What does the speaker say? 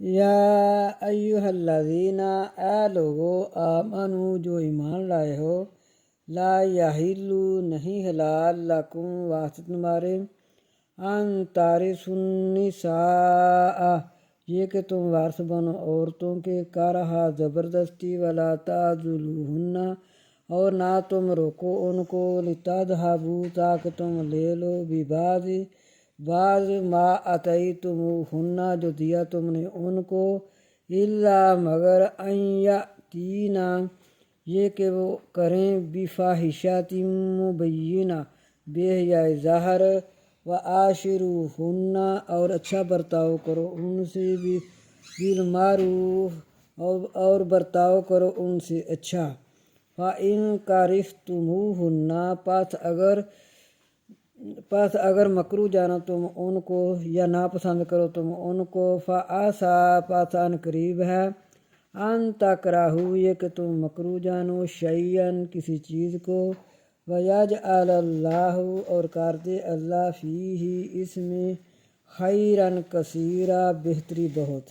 یا ایھا الذین اے لوگو آمنو جو ایمان لائے ہو، لا یحل نہیں حلال لکم واسطے تمہارے، ان تارثوا النساء یہ کہ تم وارث بنو عورتوں کے، کرہا زبردستی، ولا تعضلوہن اور نہ تم روکو ان کو، لتذہبوا تاکہ تم لے لو، بعض ما آتیتموہن جو دیا تم نے ان کو، الا مگر ان یاتینا یہ کہ وہ کریں، بفاحشۃ مبینہ بے حیائی ظاہر، وعاشروہن اور اچھا برتاؤ کرو ان سے، بالمعروف اور برتاؤ کرو ان سے اچھا، فَإِن کَرِہتُمُوہُنَّ پس اگر مکروہ جانا تم ان کو یا ناپسند کرو تم ان کو، فَعَسَىٰ پس ان قریب ہے، ان تکرہوا یہ کہ تم مکروہ جانو، شیئاً کسی چیز کو، وَیَجْعَلَ اللہِ اور کر دے اللہ فیہ اس میں، خیراً کثیرا بہتری بہت۔